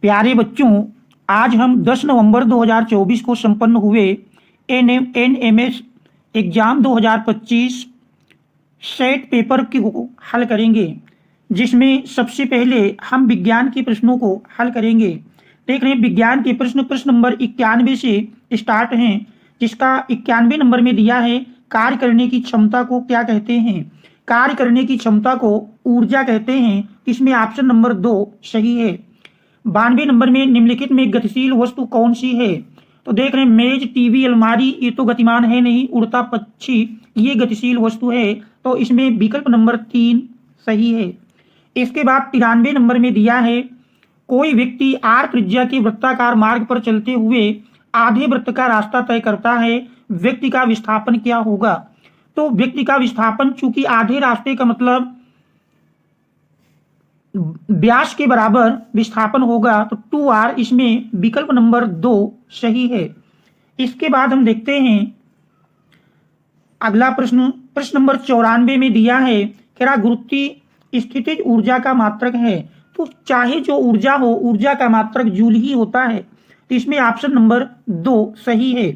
प्यारे बच्चों, आज हम 10 नवंबर 2024 को संपन्न हुए एनएमएस एग्जाम 2025 सेट पेपर को हल करेंगे, जिसमें सबसे पहले हम विज्ञान के प्रश्नों को हल करेंगे। देख रहे हैं विज्ञान के प्रश्न नंबर 91 से स्टार्ट हैं, जिसका 91 नंबर में दिया है कार्य करने की क्षमता को क्या कहते हैं। कार्य करने की क्षमता को ऊर्जा कहते हैं। इसमें ऑप्शन नंबर 2 सही है। 92 नंबर में निम्नलिखित में गतिशील वस्तु कौन सी है। तो देख रहे हैं मेज, टीवी, अलमारी, ये तो गतिमान है नहीं। उड़ता पक्षी ये गतिशील वस्तु है, तो इसमें विकल्प नंबर 3 सही है। इसके बाद 93 नंबर में दिया है कोई व्यक्ति आर त्रिज्या के वृत्ताकार मार्ग पर चलते हुए आधे वृत्त का रास्ता तय करता है, व्यक्ति का विस्थापन क्या होगा। तो व्यक्ति का विस्थापन, चूंकि आधे रास्ते का मतलब व्यास के बराबर विस्थापन होगा, तो 2r, इसमें विकल्प नंबर 2 सही है। इसके बाद हम देखते हैं अगला प्रश्न नंबर 94 में दिया है क्या गुरुत्वीय स्थितिज ऊर्जा का मात्रक है। तो चाहे जो ऊर्जा हो, ऊर्जा का मात्रक जूल ही होता है। तो इसमें ऑप्शन नंबर 2 सही है।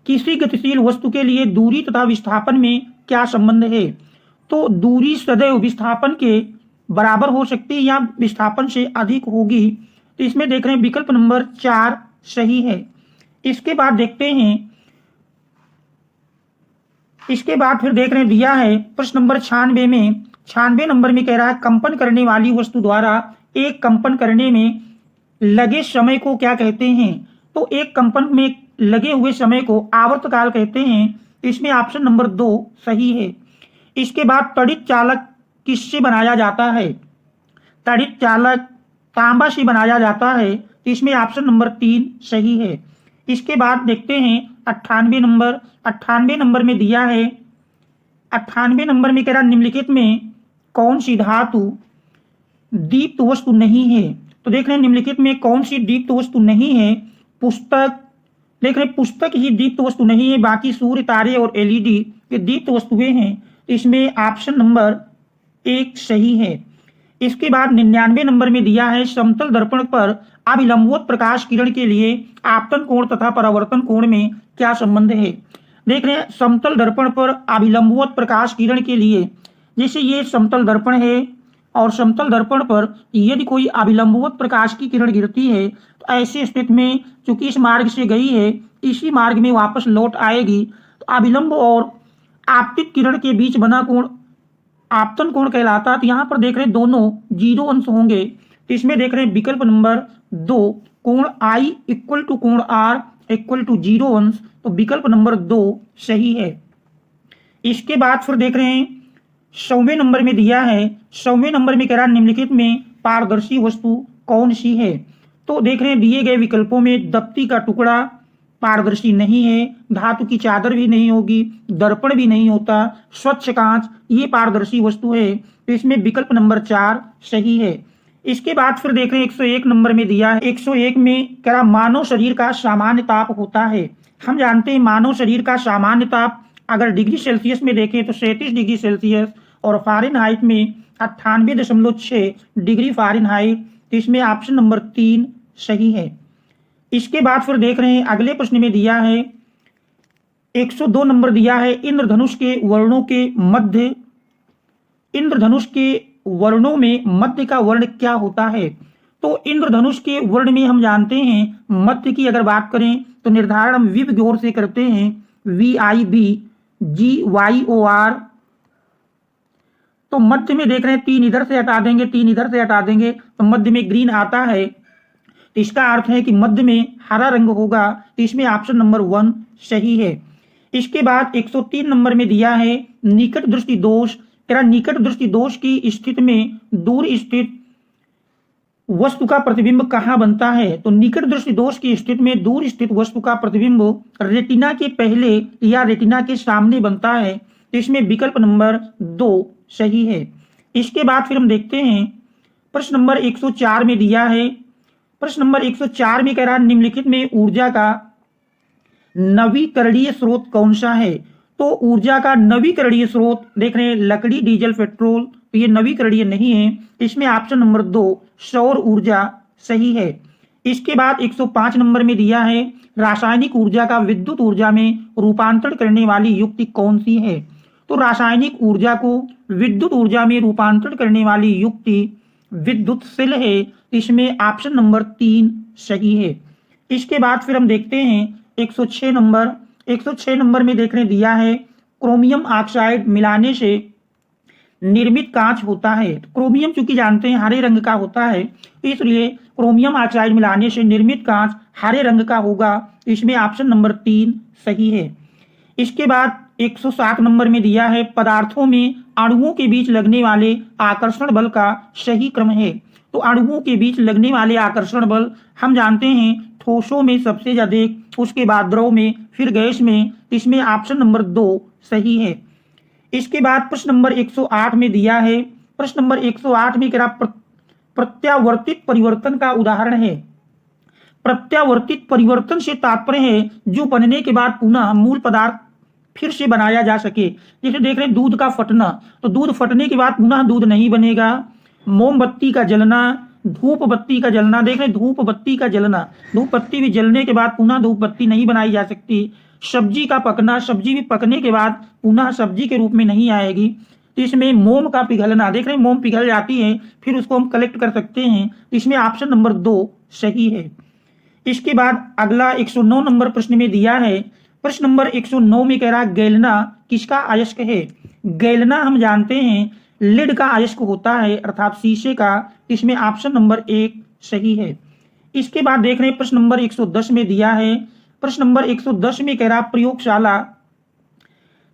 किसी गतिशील वस्तु के लिए दूरी तथा विस्थापन में क्या संबंध है। तो दूरी सदैव विस्थापन के बराबर हो सकती है या विस्थापन से अधिक होगी। तो इसमें देख रहे हैं विकल्प नंबर 4 सही है। इसके बाद देखते हैं, इसके बाद फिर देख रहे हैं दिया है प्रश्न नंबर 96 नंबर में कह रहा है कंपन करने वाली वस्तु द्वारा एक कंपन करने में लगे समय को क्या कहते हैं। तो एक कंपन में लगे हुए समय को आवर्तकाल कहते हैं। इसमें ऑप्शन नंबर 2 सही है। इसके बाद तड़ित चालक किससे बनाया जाता है। तड़ित चालक तांबा से बनाया जाता है। इसमें ऑप्शन नंबर 3 सही है। इसके बाद देखते हैं 98 नंबर में दिया है, 98 नंबर में कह रहा निम्नलिखित में कौन सी धातु दीप्त वस्तु नहीं है। तो देख रहे हैं निम्नलिखित में कौन सी दीप्त वस्तु नहीं है। पुस्तक, देख रहे हैं पुस्तक ही दीप्त वस्तु नहीं है, बाकी सूर्य, तारे और एलईडी ये दीप्त वस्तुएं हैं। इसमें ऑप्शन नंबर 1 सही है। इसके बाद 99 नंबर में दिया है समतल दर्पण पर अभिलंबवत प्रकाश किरण के लिए आपतन कोण तथा परावर्तन कोण में क्या संबंध है। देख रहे हैं समतल दर्पण पर अभिलंबवत प्रकाश किरण के लिए, जैसे ये समतल दर्पण है और समतल दर्पण पर यदि कोई अभिलंबवत प्रकाश की किरण गिरती है, तो ऐसी स्थिति में चूंकि इस मार्ग से गई है, इसी मार्ग में वापस लौट आएगी, तो अभिलंब और आपतित किरण के बीच बना कोण आपतन कोण कहलाता है। तो यहाँ पर देख रहे हैं दोनों 0 अंश होंगे। तो इसमें देख रहे हैं विकल्प नंबर 2 कोण I इक्वल टू कोण R इक्वल टू 0 अंश, तो विकल्प नंबर 2 सही है। इसके बाद फिर देख रहे हैं 100वें नंबर में दिया है, 100वें नंबर में कह रहा है निम्नलिखित में पारदर्शी वस्तु कौन सी है। तो देख रहे हैं दिए गए विकल्पों में दप्ती का टुकड़ा पारदर्शी नहीं है, धातु की चादर भी नहीं होगी, दर्पण भी नहीं होता, स्वच्छ कांच ये पारदर्शी वस्तु है। तो इसमें विकल्प नंबर 4 सही है। इसके बाद फिर देख रहे हैं 101 नंबर में दिया है, 101 में कह रहा मानव शरीर का सामान्य ताप होता है। हम जानते हैं मानव शरीर का सामान्य ताप अगर डिग्री सेल्सियस में देखें तो 37 डिग्री सेल्सियस और फ़ारेनहाइट में 98.6 डिग्री फ़ारेनहाइट। तो इसमें ऑप्शन नंबर 3 सही है। इसके बाद फिर देख रहे हैं अगले प्रश्न में दिया है 102 नंबर दिया है इंद्रधनुष के वर्णों के मध्य, इंद्रधनुष के वर्णों में मध्य का वर्ण क्या होता है। तो इंद्रधनुष के वर्ण में हम जानते हैं मध्य की अगर बात करें तो निर्धारण हम विभ की ओर से करते हैं, VIB GYOR। तो मध्य में देख रहे हैं 3 इधर से हटा देंगे, 3 इधर से हटा देंगे, तो मध्य में ग्रीन आता है। तो इसका अर्थ है कि मध्य में हरा रंग होगा। तो इसमें ऑप्शन नंबर 1 सही है। इसके बाद 103 नंबर में दिया है निकट दृष्टि दोष। तेरा निकट दृष्टि दोष की स्थिति में दूर स्थित वस्तु का प्रतिबिंब कहाँ बनता है। तो निकट दृष्टि दोष की स्थिति में दूर स्थित वस्तु का प्रतिबिंब रेटिना के पहले या रेटिना के सामने बनता है। तो इसमें विकल्प नंबर 2 सही है। इसके बाद फिर हम देखते हैं प्रश्न नंबर 104 में दिया है, प्रश्न नंबर 104 में कह रहा है निम्नलिखित में ऊर्जा का नवीकरणीय स्रोत कौन सा है। तो ऊर्जा का नवीकरणीय स्रोत देख रहे हैं लकड़ी, डीजल, पेट्रोल, तो ये नवीकरणीय नहीं है। इसमें ऑप्शन नंबर 2 सौर ऊर्जा सही है। इसके बाद 105 नंबर में दिया है रासायनिक ऊर्जा का विद्युत ऊर्जा में रूपांतरण करने वाली युक्ति कौन सी है। तो रासायनिक ऊर्जा को विद्युत ऊर्जा में रूपांतरण करने वाली युक्ति विद्युतशील है। इसमें ऑप्शन नंबर 3 सही है। इसके बाद फिर हम देखते हैं 106 नंबर। 106 नंबर में देखने दिया है क्रोमियम ऑक्साइड मिलाने से निर्मित कांच होता है। क्रोमियम चूंकि जानते हैं हरे रंग का होता है, इसलिए क्रोमियम ऑक्साइड मिलाने से निर्मित कांच हरे रंग का होगा। इसमें ऑप्शन नंबर 3 सही है। इसके बाद 107 नंबर में दिया है पदार्थों में अणुओं के बीच लगने वाले आकर्षण बल का सही क्रम है। तो अणुओं के बीच लगने वाले आकर्षण बल हम जानते हैं ठोसों में सबसे अधिक, उसके बाद द्रव में, फिर गैस में। इसमें ऑप्शन नंबर 2 सही है। इसके बाद प्रश्न नंबर 108 में दिया है, प्रश्न नंबर 108 में कह रहा प्रत्यावर्तित परिवर्तन का उदाहरण है। प्रत्यावर्तित परिवर्तन से तात्पर्य है जो बनने के बाद पुनः मूल पदार्थ फिर से बनाया जा सके। जैसे देख रहे हैं दूध का फटना, तो दूध फटने के बाद पुनः दूध नहीं बनेगा। मोमबत्ती का जलना, धूप बत्ती का जलना, देख रहे धूप बत्ती का जलना, धूप बत्ती भी जलने के बाद पुनः धूप बत्ती नहीं बनाई जा सकती। सब्जी का पकना, सब्जी भी पकने के बाद पुनः सब्जी के रूप में नहीं आएगी। तो इसमें मोम का पिघलना, देख रहे हैं मोम पिघल जाती है, फिर उसको हम कलेक्ट कर सकते हैं। तो इसमें ऑप्शन नंबर 2 सही है। इसके बाद अगला 109 नंबर प्रश्न में दिया है, प्रश्न नंबर 109 में कह रहा गैलना किसका अयस्क है। गैलना हम जानते हैं लिड का अयस्क होता है, अर्थात शीशे का। इसमें ऑप्शन नंबर 1 सही है। इसके बाद देख रहे हैं प्रश्न नंबर 110 में दिया है, प्रश्न नंबर 110 में कह रहा प्रयोगशाला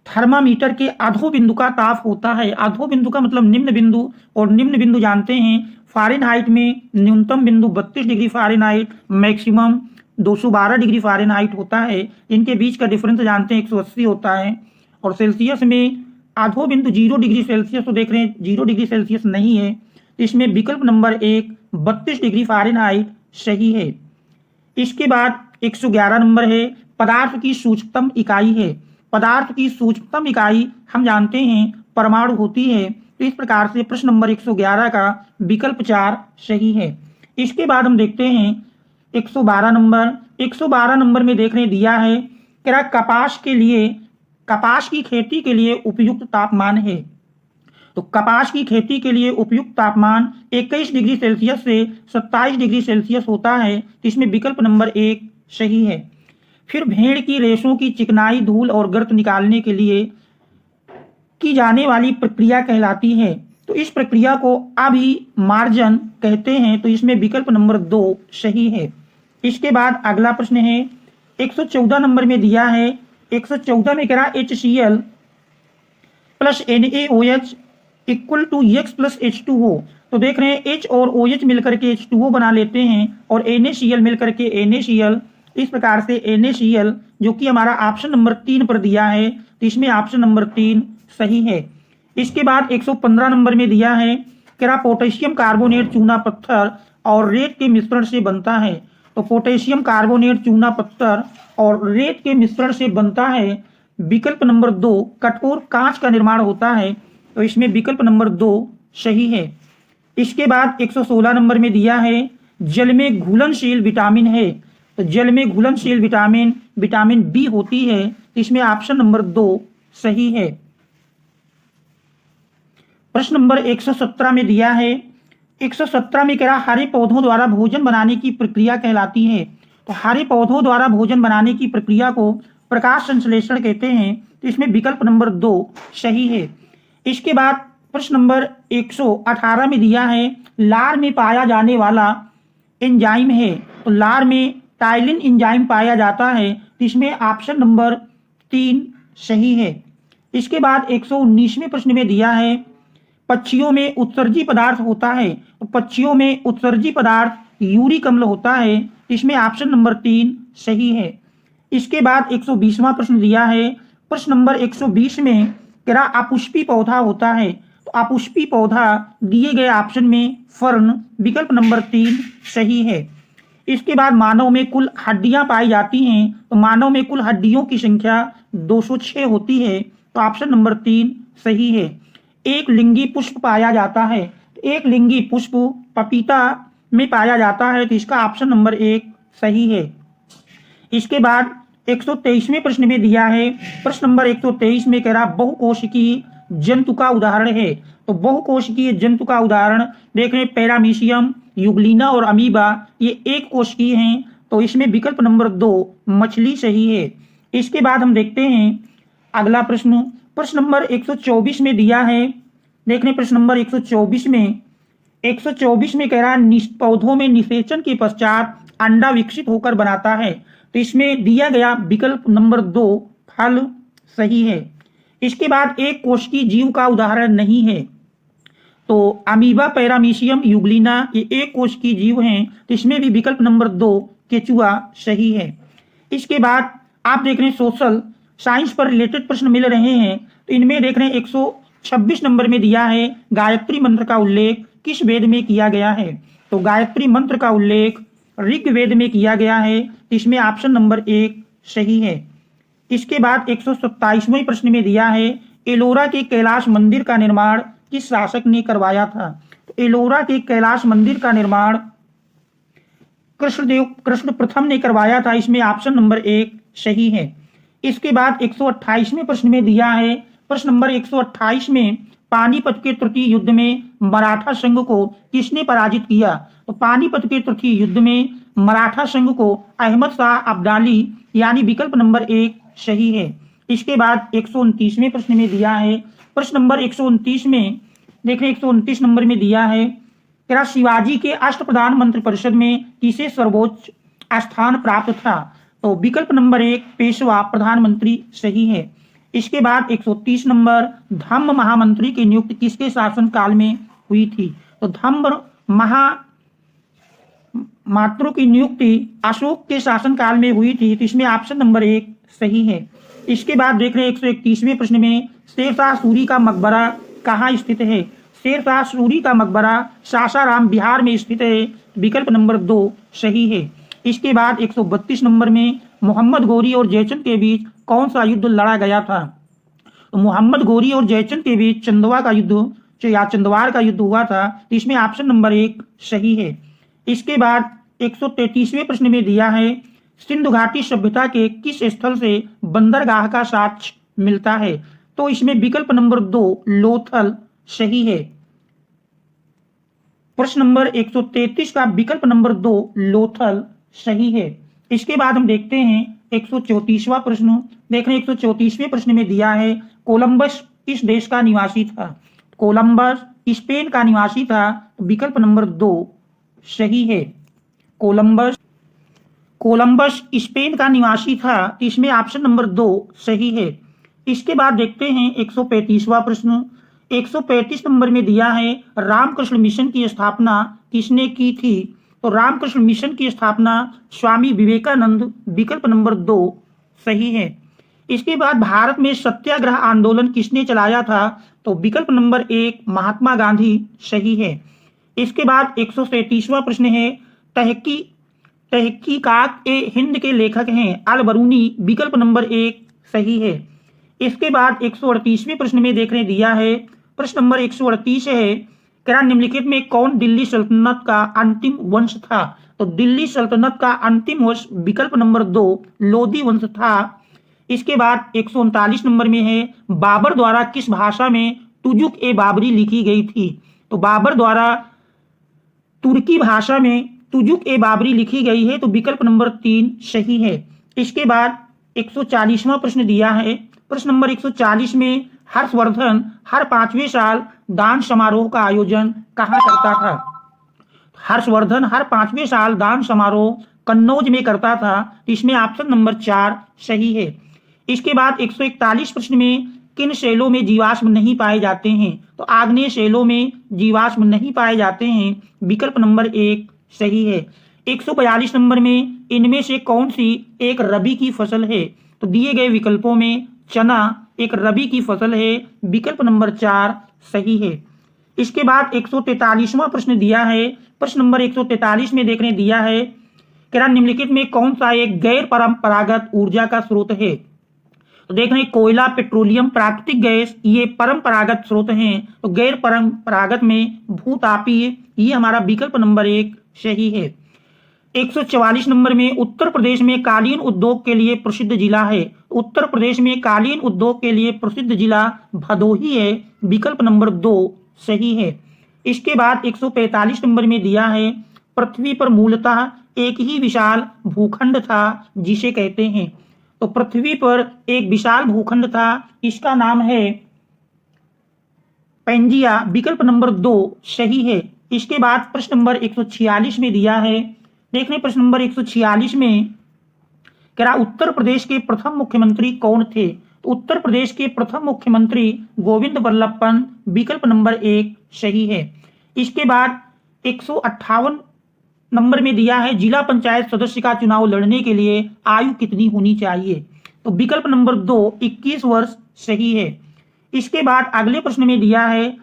थर्मामीटर के अधो बिंदु का ताप होता है। अधो बिंदु का मतलब निम्न बिंदु, और निम्न बिंदु जानते हैं फ़ारेनहाइट में न्यूनतम बिंदु 32 degree Fahrenheit, maximum 212 degree Fahrenheit होता है। इनके बीच का डिफरेंस जानते हैं 180 होता है। और सेल्सियस में आधो बिंदु 0 डिग्री सेल्सियस, तो देख रहे हैं 0 डिग्री सेल्सियस नहीं है। इसमें विकल्प नंबर 1 32 डिग्री फ़ारेनहाइट सही है। इसके बाद 111 नंबर है पदार्थ की सूक्ष्मतम इकाई है। पदार्थ की सूक्ष्मतम इकाई हम जानते हैं परमाणु होती है। तो इस प्रकार से प्रश्न नंबर 111 का विकल्प 4 सही है। इसके बाद हम देखते हैं 112 नंबर। 112 नंबर में देखने दिया है कि कपास की खेती के लिए उपयुक्त तापमान है। तो कपास की खेती के लिए उपयुक्त तापमान 21 डिग्री सेल्सियस से 27 डिग्री सेल्सियस होता है। इसमें विकल्प नंबर 1 सही है। फिर भेड़ की रेशों की चिकनाई, धूल और गर्त निकालने के लिए की जाने वाली प्रक्रिया कहलाती है। तो इस प्रक्रिया को अभिमार्जन कहते हैं। तो इसमें विकल्प नंबर 2 सही है। इसके बाद अगला प्रश्न है 114 नंबर में दिया है, 114 में कह रहा HCl plus NaOH equal to X plus H2O। तो देख रहे हैं H और OH मिलकर के H2O बना लेते हैं, और NaCl मिलकर के NaCl। इस प्रकार से NaCl जो कि हमारा ऑप्शन नंबर 3 पर दिया है, तो इसमें ऑप्शन नंबर 3 सही है। इसके बाद 115 नंबर में दिया है कि पोटेशियम कार्बोनेट चूना पत्थर और रेत के मिश्रण से बनता है। तो पोटेशियम कार्बोनेट चूना पत्थर और रेत के मिश्रण से बनता है। विकल्प नंबर 2 कठोर कांच का निर्माण होता है। तो इसमें विकल्प नंबर 2 सही है। इसके बाद 116 नंबर में दिया है जल में घुलनशील विटामिन है। तो जल में घुलनशील विटामिन बी होती है। इसमें ऑप्शन नंबर 2 सही है। प्रश्न नंबर 117 में दिया है, 117 में कह रहा हरे पौधों द्वारा भोजन बनाने की प्रक्रिया कहलाती है। तो हरे पौधों द्वारा भोजन बनाने की प्रक्रिया को प्रकाश संश्लेषण कहते हैं। तो इसमें विकल्प नंबर 2 सही है। इसके बाद प्रश्न नंबर 118 में दिया है लार में पाया जाने वाला एंजाइम है। तो लार में टाइलिन एंजाइम पाया जाता है। तो इसमें ऑप्शन नंबर 3 सही है। इसके बाद 119वें प्रश्न में दिया है पक्षियों में उत्सर्जी पदार्थ होता है। तो पक्षियों में उत्सर्जी पदार्थ यूरिक अम्ल होता है। इसमें ऑप्शन नंबर 3 सही है। इसके बाद 120वां प्रश्न दिया है, प्रश्न नंबर 120 में कह रहा अपुष्पी पौधा होता है। तो अपुष्पी पौधा दिए गए ऑप्शन में फर्न, विकल्प नंबर 3 सही है। इसके बाद मानव में कुल हड्डियां पाई जाती हैं। तो मानव में कुल हड्डियों की संख्या 206 होती है। तो ऑप्शन नंबर 3 सही है। एक लिंगी पुष्प पाया जाता है। एक लिंगी पुष्प पपीता में पाया जाता है, तो इसका ऑप्शन नंबर 1 सही है। इसके बाद 123वें प्रश्न में दिया है, प्रश्न नंबर 123 में कह रहा बहुकोशिकीय जंतु का उदाहरण है। तो बहुकोशिकीय जंतु का उदाहरण देख रहे हैं पैरामीशियम, यूग्लिना और अमीबा, ये एक कोशिकीय हैं, तो इसमें विकल्प नंबर 2 मछली सही है। इसके बाद हम देखते हैं अगला प्रश्न, प्रश्न नंबर 124 में दिया है, देख रहे हैं प्रश्न नंबर 124 में कह रहा है पौधों में निषेचन के पश्चात अंडा विकसित होकर बनाता है, तो इसमें दिया गया विकल्प नंबर 2 फल सही है। इसके बाद एक कोशिकीय जीव का उदाहरण नहीं है, तो अमीबा, पैरामीशियम, यूग्लिना ये एक कोशिकीय जीव हैं, तो इसमें भी विकल्प नंबर 2 केचुआ सही है। इसके बाद आप देख रहे हैं सोशल साइंस पर रिलेटेड प्रश्न मिल रहे हैं, तो इनमें देख रहे हैं 126 नंबर में दिया है गायत्री मंत्र का उल्लेख किस वेद में किया गया है। तो गायत्री मंत्र का उल्लेख ऋग्वेद में किया गया है, तो इसमें ऑप्शन नंबर 1 सही है। इसके बाद 127वें प्रश्न में दिया है एलोरा के कैलाश मंदिर का निर्माण किस शासक ने करवाया था। तो एलोरा के कैलाश मंदिर का निर्माण कृष्ण प्रथम ने करवाया था, इसमें ऑप्शन नंबर 1 सही है। इसके बाद 128वें प्रश्न में दिया है, प्रश्न नंबर 128 में पानीपत के तृतीय युद्ध में मराठा संघ को किसने पराजित किया। तो पानीपत के तृतीय युद्ध में मराठा संघ को अहमद शाह अब्दाली यानी विकल्प नंबर 1 सही है। इसके बाद 129वें प्रश्न में दिया है, प्रश्न नंबर 129 में देख रहे 129 नंबर में दिया है क्या शिवाजी के अष्टप्रधान मंत्रिपरिषद में किसे सर्वोच्च स्थान प्राप्त था। तो विकल्प नंबर 1 पेशवा प्रधानमंत्री सही है। इसके बाद 130 नंबर धम्म महामंत्री की नियुक्ति किसके शासन काल में हुई थी। तो धम्म महामात्रु की नियुक्ति अशोक के शासन काल में हुई थी, तो इसमें ऑप्शन नंबर 1 सही है। इसके बाद देख रहे हैं 131वें प्रश्न में शेरशाह सूरी का मकबरा कहाँ स्थित है। शेरशाह सूरी का मकबरा सासाराम बिहार में स्थित है, विकल्प नंबर 2 सही है। इसके बाद 132 नंबर में मोहम्मद गोरी और जयचंद के बीच कौन सा युद्ध लड़ा गया था। तो मोहम्मद गोरी और जयचंद के बीच चंदवा का युद्ध या चंदवार का युद्ध हुआ था, तो इसमें ऑप्शन नंबर 1 सही है। इसके बाद 133वें प्रश्न में दिया है सिंधु घाटी सभ्यता के किस स्थल से बंदरगाह का साक्ष्य मिलता है। तो इसमें विकल्प नंबर 2 लोथल सही है। प्रश्न नंबर 133 का विकल्प नंबर 2 लोथल सही है। इसके बाद हम देखते हैं 134वां प्रश्न, देख रहे हैं 134वें प्रश्न में दिया है कोलंबस किस देश का निवासी था। कोलंबस स्पेन का निवासी था, विकल्प नंबर 2 सही है। कोलंबस स्पेन का निवासी था, इसमें ऑप्शन नंबर 2 सही है। इसके बाद देखते हैं 135वां प्रश्न, 135 नंबर में दिया है रामकृष्ण मिशन की स्थापना किसने की थी। तो रामकृष्ण मिशन की स्थापना स्वामी विवेकानंद, विकल्प नंबर 2 सही है। इसके बाद भारत में सत्याग्रह आंदोलन किसने चलाया था। तो विकल्प नंबर 1 महात्मा गांधी सही है। इसके बाद 137वां प्रश्न है तहकीकात ए हिंद के लेखक हैं अल बरूनी, विकल्प नंबर 1 सही है। इसके बाद 138वें प्रश्न में देख रहे दिया है, प्रश्न नंबर 138 है क्या निम्नलिखित में कौन दिल्ली सल्तनत का अंतिम वंश था। तो दिल्ली सल्तनत का अंतिम वंश विकल्प नंबर 2 लोधी वंश था। इसके बाद 139 नंबर में है बाबर द्वारा किस भाषा में तुजुक ए बाबरी लिखी गई थी। तो बाबर द्वारा तुर्की भाषा में तुजुक ए बाबरी लिखी गई है, तो विकल्प नंबर 3 सही है। इसके बाद 140वां प्रश्न दिया है, प्रश्न नंबर 140 में हर्षवर्धन हर 5वें साल दान समारोह का आयोजन कहाँ करता था। हर्षवर्धन हर 5वें साल दान समारोह कन्नौज में करता था, इसमें ऑप्शन नंबर 4 सही है। इसके बाद 141 प्रश्न में किन शैलों में जीवाश्म नहीं पाए जाते हैं। तो आग्नेय शैलों में जीवाश्म नहीं पाए जाते हैं, विकल्प नंबर 1 सही है। 142 नंबर में इनमें से कौन सी एक रबी की फसल है। तो दिए गए विकल्पों में चना एक रबी की फसल है, विकल्प नंबर 4 सही है। इसके बाद 143वां प्रश्न दिया है, प्रश्न नंबर 143 में देखने दिया है कि निम्नलिखित में कौन सा एक गैर परंपरागत ऊर्जा का स्रोत है। तो देख रहे हैं कोयला, पेट्रोलियम, प्राकृतिक गैस ये परंपरागत स्रोत हैं। तो गैर परंपरागत में भूतापीय, ये हमारा विकल्प नंबर 1 सही है। 144 नंबर में उत्तर प्रदेश में कालीन उद्योग के लिए प्रसिद्ध जिला है। उत्तर प्रदेश में कालीन उद्योग के लिए प्रसिद्ध जिला भदोही है, विकल्प नंबर 2 सही है। इसके बाद 145 नंबर में दिया है पृथ्वी पर मूलतः एक ही विशाल भूखंड था जिसे कहते हैं। तो पृथ्वी पर एक विशाल भूखंड था, इसका नाम है पेंजिया, विकल्प नंबर 2 सही है। इसके बाद प्रश्न नंबर 146 में दिया है, देख लें प्रश्न नंबर 146 में कह रहा उत्तर प्रदेश के प्रथम मुख्यमंत्री कौन थे। तो उत्तर प्रदेश के प्रथम मुख्यमंत्री गोविंद वल्लभ पंत, विकल्प नंबर 1 सही है। इसके बाद 158 नंबर में दिया है जिला पंचायत सदस्य का चुनाव लड़ने के लिए आयु कितनी होनी चाहिए। तो विकल्प नंबर 2 21 वर्ष सही है। इसके बाद अगले प्रश्न में दिया है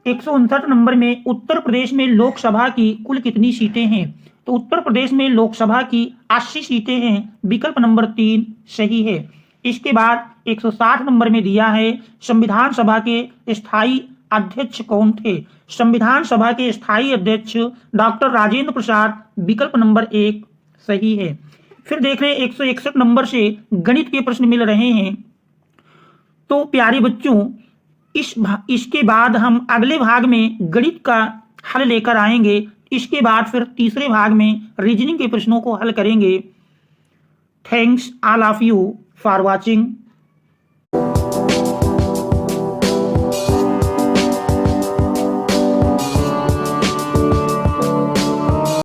159 नंबर में उत्तर प्रदेश में लोकसभा की कुल कितनी सीटें हैं। तो उत्तर प्रदेश में लोकसभा की 80 सीटें हैं, विकल्प नंबर 3 सही है। इसके बाद 160 नंबर में दिया है संविधान सभा के स्थायी अध्यक्ष कौन थे। संविधान सभा के स्थायी अध्यक्ष डॉक्टर राजेंद्र प्रसाद, विकल्प नंबर 1 सही है। फिर देख रहे 161 नंबर से गणित के प्रश्न मिल रहे हैं। तो प्यारे बच्चों इसके बाद हम अगले भाग में गणित का हल लेकर आएंगे। इसके बाद फिर तीसरे भाग में रीजनिंग के प्रश्नों को हल करेंगे। Thanks all of you for watching.